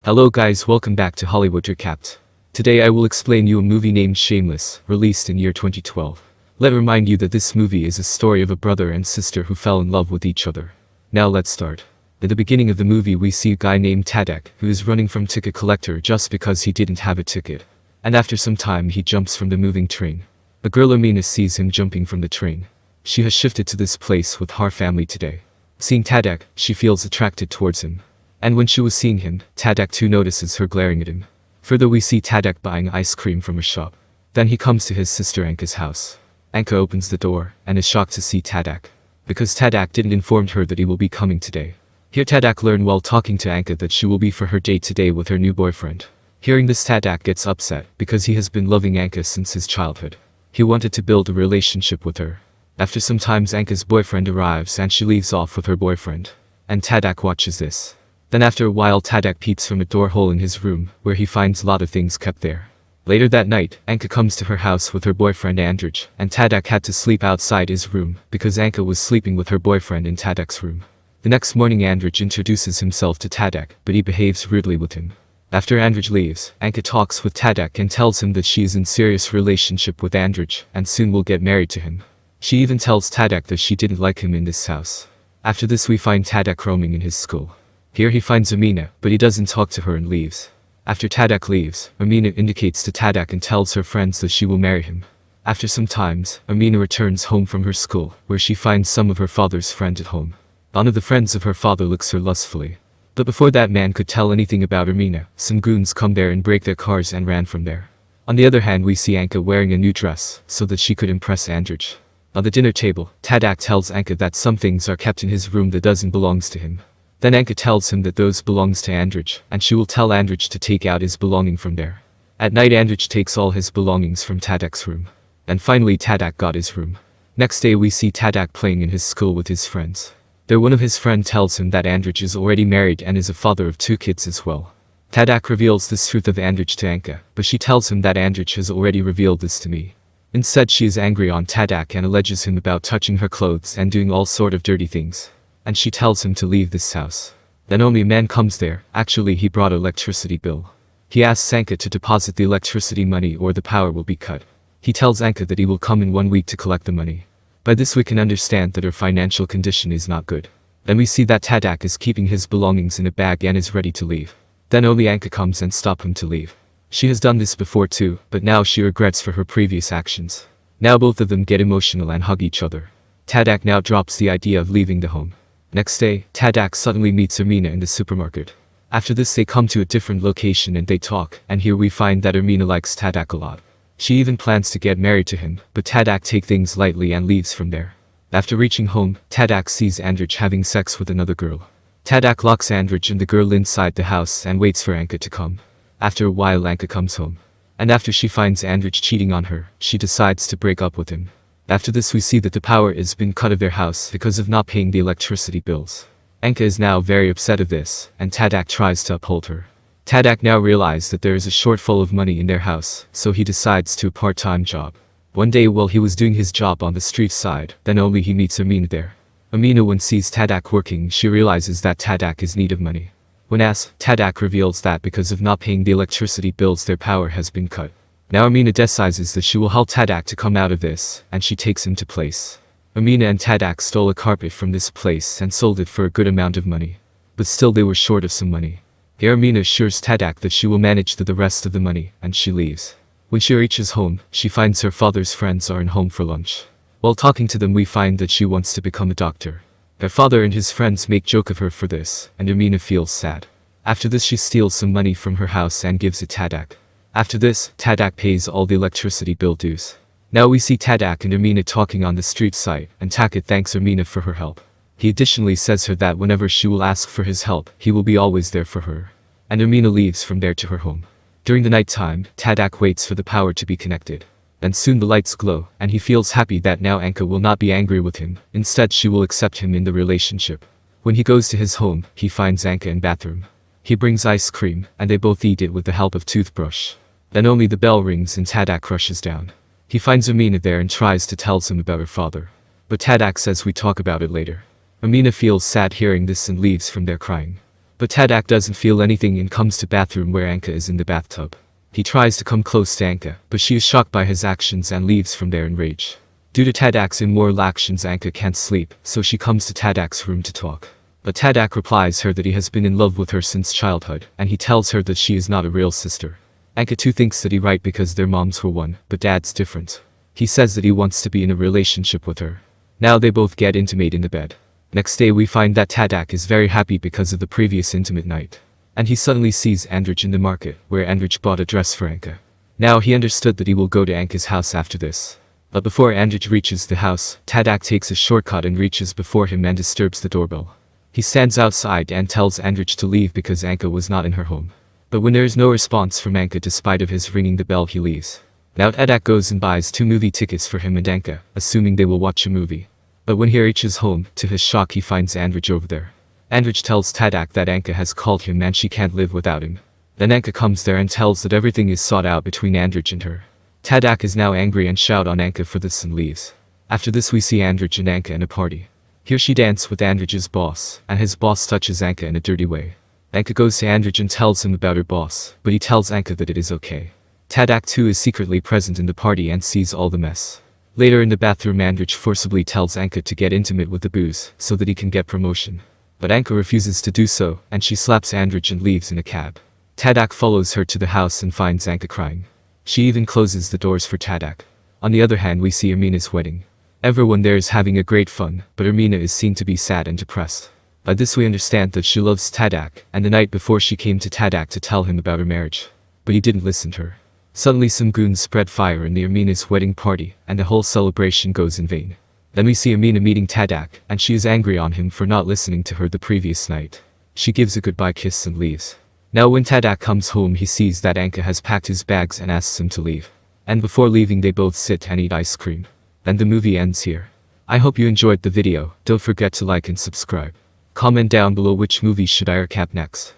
Hello guys, welcome back to Hollywood Recapped. Today I will explain you a movie named Shameless, released in year 2012. Let me remind you that this movie is a story of a brother and sister who fell in love with each other. Now let's start. At the beginning of the movie we see a guy named Tadek, who is running from ticket collector just because he didn't have a ticket. And after some time he jumps from the moving train. The girl Amina sees him jumping from the train. She has shifted to this place with her family today. Seeing Tadek, she feels attracted towards him. And when she was seeing him, Tadek too notices her glaring at him. Further we see Tadek buying ice cream from a shop. Then he comes to his sister Anka's house. Anka opens the door, and is shocked to see Tadek. Because Tadek didn't inform her that he will be coming today. Here Tadek learned while talking to Anka that she will be for her date today with her new boyfriend. Hearing this Tadek gets upset, because he has been loving Anka since his childhood. He wanted to build a relationship with her. After some time Anka's boyfriend arrives and she leaves off with her boyfriend. And Tadek watches this. Then after a while Tadek peeps from a door hole in his room, where he finds a lot of things kept there. Later that night, Anka comes to her house with her boyfriend Andrej, and Tadek had to sleep outside his room, because Anka was sleeping with her boyfriend in Tadek's room. The next morning Andrej introduces himself to Tadek, but he behaves rudely with him. After Andrej leaves, Anka talks with Tadek and tells him that she is in serious relationship with Andrej, and soon will get married to him. She even tells Tadek that she didn't like him in this house. After this we find Tadek roaming in his school. Here he finds Amina, but he doesn't talk to her and leaves. After Tadek leaves, Amina indicates to Tadek and tells her friends that she will marry him. After some times, Amina returns home from her school, where she finds some of her father's friends at home. One of the friends of her father looks her lustfully. But before that man could tell anything about Amina, some goons come there and break their cars and ran from there. On the other hand we see Anka wearing a new dress, so that she could impress Andrej. On the dinner table, Tadek tells Anka that some things are kept in his room that doesn't belongs to him. Then Anka tells him that those belongs to Andrej, and she will tell Andrej to take out his belonging from there. At night Andrej takes all his belongings from Tadek's room. And finally Tadek got his room. Next day we see Tadek playing in his school with his friends. There one of his friend tells him that Andrej is already married and is a father of 2 kids as well. Tadek reveals this truth of Andrej to Anka, but she tells him that Andrej has already revealed this to me. Instead she is angry on Tadek and alleges him about touching her clothes and doing all sort of dirty things. And she tells him to leave this house. Then only a man comes there, actually he brought an electricity bill. He asks Anka to deposit the electricity money or the power will be cut. He tells Anka that he will come in 1 week to collect the money. By this we can understand that her financial condition is not good. Then we see that Tadek is keeping his belongings in a bag and is ready to leave. Then only Anka comes and stops him to leave. She has done this before too, but now she regrets for her previous actions. Now both of them get emotional and hug each other. Tadek now drops the idea of leaving the home. Next day, Tadek suddenly meets Amina in the supermarket. After this they come to a different location and they talk, and here we find that Amina likes Tadek a lot. She even plans to get married to him, but Tadek takes things lightly and leaves from there. After reaching home, Tadek sees Andrej having sex with another girl. Tadek locks Andrej and the girl inside the house and waits for Anka to come. After a while Anka comes home. And after she finds Andrej cheating on her, she decides to break up with him. After this we see that the power has been cut of their house because of not paying the electricity bills. Anka is now very upset of this, and Tadek tries to uphold her. Tadek now realizes that there is a shortfall of money in their house, so he decides to a part-time job. One day while he was doing his job on the street side, then only he meets Amina there. Amina when sees Tadek working she realizes that Tadek is in need of money. When asked, Tadek reveals that because of not paying the electricity bills their power has been cut. Now Amina decides that she will help Tadek to come out of this, and she takes him to place. Amina and Tadek stole a carpet from this place and sold it for a good amount of money. But still they were short of some money. Here Amina assures Tadek that she will manage the rest of the money, and she leaves. When she reaches home, she finds her father's friends are in home for lunch. While talking to them we find that she wants to become a doctor. Her father and his friends make joke of her for this, and Amina feels sad. After this she steals some money from her house and gives it Tadek. After this, Tadek pays all the electricity bill dues. Now we see Tadek and Amina talking on the street side, and Tadek thanks Amina for her help. He additionally says her that whenever she will ask for his help, he will be always there for her. And Amina leaves from there to her home. During the night time, Tadek waits for the power to be connected. Then soon the lights glow, and he feels happy that now Anka will not be angry with him, instead she will accept him in the relationship. When he goes to his home, he finds Anka in bathroom. He brings ice cream, and they both eat it with the help of toothbrush. Then only the bell rings and Tadek rushes down. He finds Amina there and tries to tell him about her father. But Tadek says we talk about it later. Amina feels sad hearing this and leaves from there crying. But Tadek doesn't feel anything and comes to bathroom where Anka is in the bathtub. He tries to come close to Anka, but she is shocked by his actions and leaves from there in rage. Due to Tadek's immoral actions, Anka can't sleep, so she comes to Tadek's room to talk. But Tadek replies her that he has been in love with her since childhood, and he tells her that she is not a real sister. Anka too thinks that he right because their moms were one, but dad's different. He says that he wants to be in a relationship with her. Now they both get intimate in the bed. Next day we find that Tadek is very happy because of the previous intimate night. And he suddenly sees Andrij in the market, where Andrij bought a dress for Anka. Now he understood that he will go to Anka's house after this. But before Andrij reaches the house, Tadek takes a shortcut and reaches before him and disturbs the doorbell. He stands outside and tells Andrij to leave because Anka was not in her home. But when there is no response from Anka despite of his ringing the bell, he leaves. Now Tadek goes and buys 2 movie tickets for him and Anka, assuming they will watch a movie. But when he reaches home, to his shock he finds Andrij over there. Andrij tells Tadek that Anka has called him and she can't live without him. Then Anka comes there and tells that everything is sought out between Andrij and her. Tadek is now angry and shout on Anka for this and leaves. After this we see Andrij and Anka in a party. Here she dances with Andrij's boss, and his boss touches Anka in a dirty way. Anka goes to Andrij and tells him about her boss, but he tells Anka that it is okay. Tadek too is secretly present in the party and sees all the mess. Later in the bathroom, Andrij forcibly tells Anka to get intimate with the booze so that he can get promotion. But Anka refuses to do so, and she slaps Andrij and leaves in a cab. Tadek follows her to the house and finds Anka crying. She even closes the doors for Tadek. On the other hand, we see Ermina's wedding. Everyone there is having a great fun, but Ermina is seen to be sad and depressed. By this we understand that she loves Tadek, and the night before she came to Tadek to tell him about her marriage. But he didn't listen to her. Suddenly some goons spread fire in the Ermina's wedding party, and the whole celebration goes in vain. Then we see Ermina meeting Tadek, and she is angry on him for not listening to her the previous night. She gives a goodbye kiss and leaves. Now when Tadek comes home, he sees that Anka has packed his bags and asks him to leave. And before leaving they both sit and eat ice cream. And the movie ends here. I hope you enjoyed the video. Don't forget to like and subscribe. Comment down below which movie should I recap next.